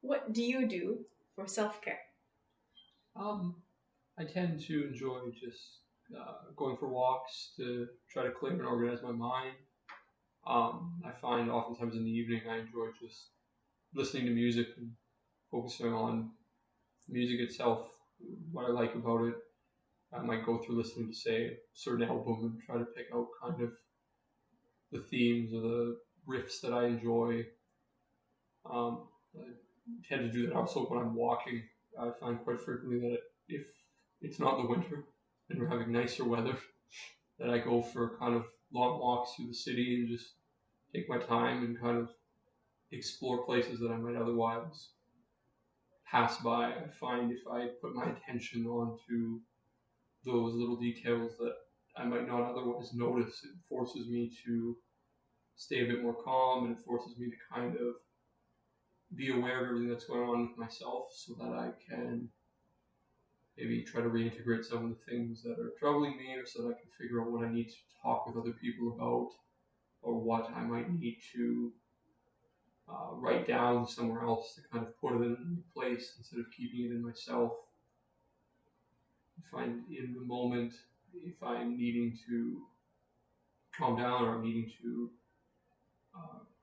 What do you do for self-care? I tend to enjoy just going for walks to try to clear and organize my mind. I find oftentimes in the evening I enjoy just listening to music and focusing on the music itself, what I like about it. I might go through listening to, say, a certain album and try to pick out kind of the themes or the riffs that I enjoy. I tend to do that also when I'm walking. I find quite frequently that if it's not the winter and we're having nicer weather, that I go for kind of long walks through the city and just take my time and kind of explore places that I might otherwise pass by. I find if I put my attention onto those little details that I might not otherwise notice, it forces me to stay a bit more calm, and it forces me to kind of be aware of everything that's going on with myself so that I can maybe try to reintegrate some of the things that are troubling me, or so that I can figure out what I need to talk with other people about, or what I might need to write down somewhere else to kind of put it in a place instead of keeping it in myself. I find in the moment, if I'm needing to calm down or I'm needing to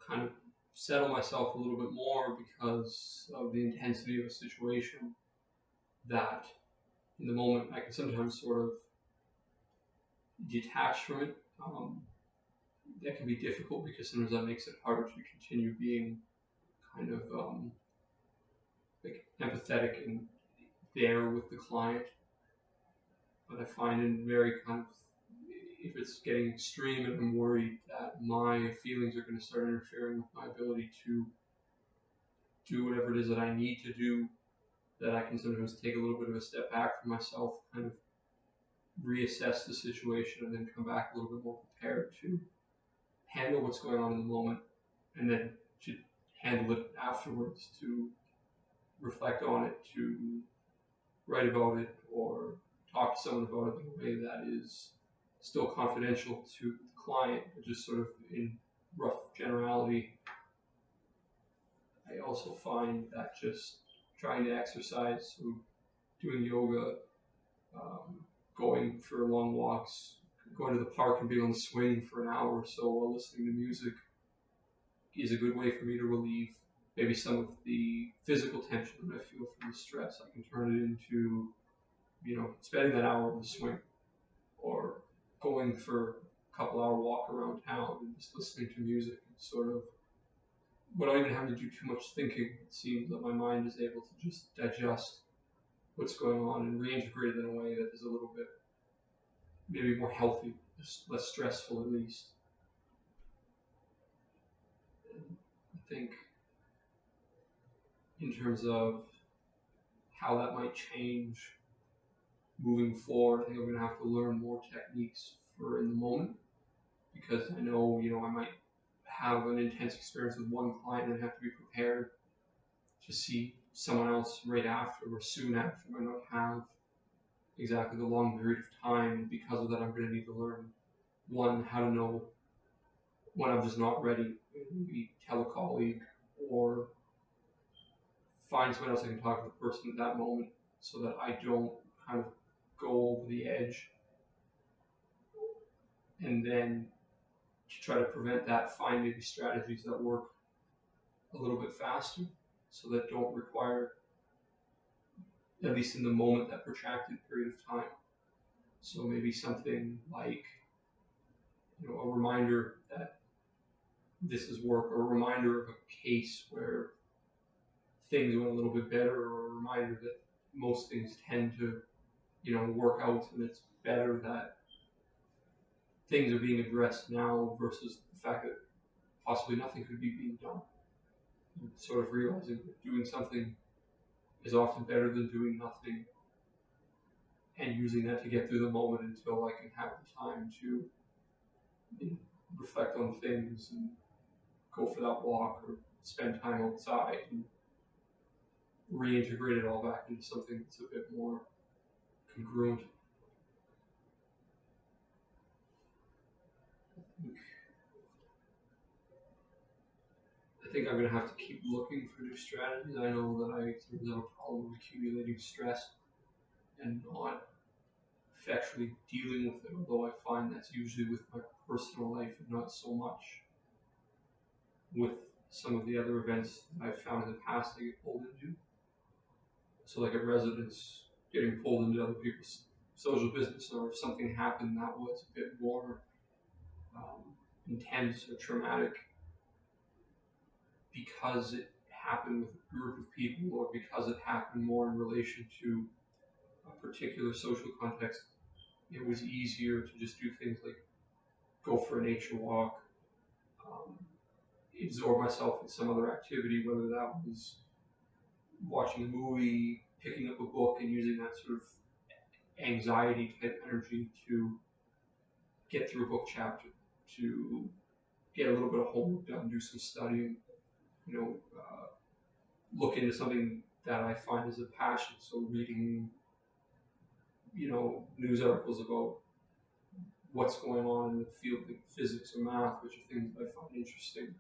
kind of settle myself a little bit more because of the intensity of a situation, that in the moment I can sometimes sort of detach from it. That can be difficult because sometimes that makes it harder to continue being kind of like empathetic and there with the client. But I find in very kind of, if it's getting extreme and I'm worried that my feelings are going to start interfering with my ability to do whatever it is that I need to do, that I can sometimes take a little bit of a step back from myself, kind of reassess the situation, and then come back a little bit more prepared to handle what's going on in the moment, and then to handle it afterwards, to reflect on it, to write about it, or talk to someone about it in a way that is still confidential to the client, but just sort of in rough generality. I also find that just trying to exercise, so doing yoga, um, going for long walks, going to the park and being on the swing for an hour or so while listening to music is a good way for me to relieve maybe some of the physical tension that I feel from the stress. I can turn it into, spending that hour on the swing, or going for a couple hour walk around town and just listening to music, and sort of, without even having to do too much thinking, it seems that my mind is able to just digest what's going on and reintegrate it in a way that is a little bit maybe more healthy, less stressful at least. And I think in terms of how that might change moving forward, I think I'm going to have to learn more techniques for in the moment, because I know, I might have an intense experience with one client and have to be prepared to see someone else right after or soon after. I might not have exactly the long period of time. Because of that, I'm going to need to learn, one, how to know when I'm just not ready, maybe tell a colleague or find someone else I can talk to the person at that moment, so that I don't kind of go over the edge. And then to try to prevent that, find maybe strategies that work a little bit faster, so that don't require, at least in the moment, that protracted period of time. So maybe something like, a reminder that this is work, or a reminder of a case where things went a little bit better, or a reminder that most things tend to, work out, and it's better that things are being addressed now versus the fact that possibly nothing could be being done. And sort of realizing that doing something is often better than doing nothing, and using that to get through the moment until I can have the time to reflect on things and go for that walk or spend time outside and reintegrate it all back into something that's a bit more congruent. I think I'm gonna have to keep looking for new strategies. I know that I sometimes have a problem with accumulating stress and not effectually dealing with it, although I find that's usually with my personal life and not so much with some of the other events that I've found in the past I get pulled into. So like a residence getting pulled into other people's social business, or if something happened that was a bit more um, intense or traumatic because it happened with a group of people or because it happened more in relation to a particular social context, it was easier to just do things like go for a nature walk, um, absorb myself in some other activity, whether that was watching a movie, picking up a book, and using that sort of anxiety type energy to get through a book chapter, to get a little bit of homework done, do some studying, look into something that I find is a passion. So reading, news articles about what's going on in the field of physics or math, which are things that I find interesting,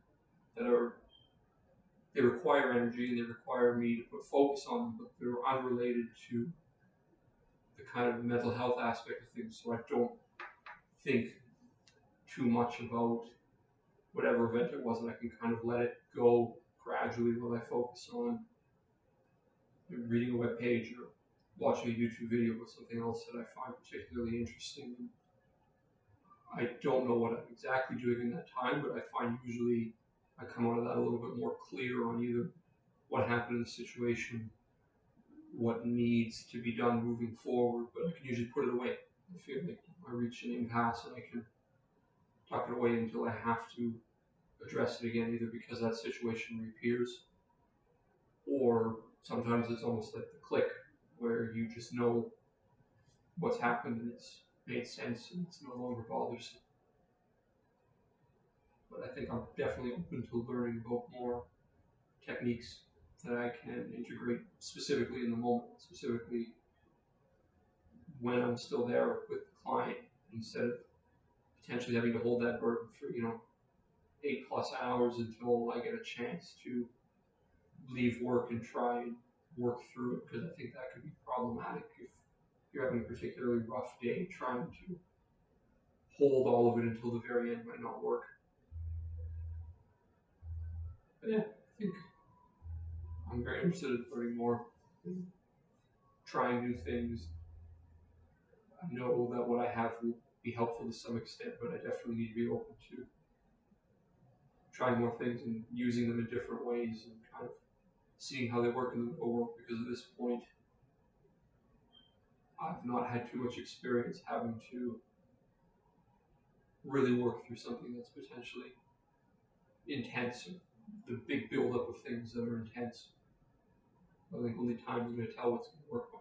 they require energy and they require me to put focus on them, but they're unrelated to the kind of mental health aspect of things. So I don't think too much about whatever event it was, and I can kind of let it go gradually while I focus on reading a web page or watching a YouTube video or something else that I find particularly interesting. I don't know what I'm exactly doing in that time, but I find usually I come out of that a little bit more clear on either what happened in the situation, what needs to be done moving forward, but I can usually put it away. I feel like I reach an impasse and I can tuck it away until I have to address it again, either because that situation reappears, or sometimes it's almost like the click, where you just know what's happened and it's made sense and it's no longer bothersome. But I think I'm definitely open to learning about more techniques that I can integrate specifically in the moment, specifically when I'm still there with the client, instead of potentially having to hold that burden for 8+ hours until I get a chance to leave work and try and work through it, because I think that could be problematic if you're having a particularly rough day. Trying to hold all of it until the very end might not work. But yeah, I think I'm very interested in learning more, in trying new things. I know that what I have will be helpful to some extent, but I definitely need to be open to trying more things and using them in different ways and kind of seeing how they work in the real world, because at this point I've not had too much experience having to really work through something that's potentially intense, or the big buildup of things that are intense. I think only time is going to tell what's going to work on.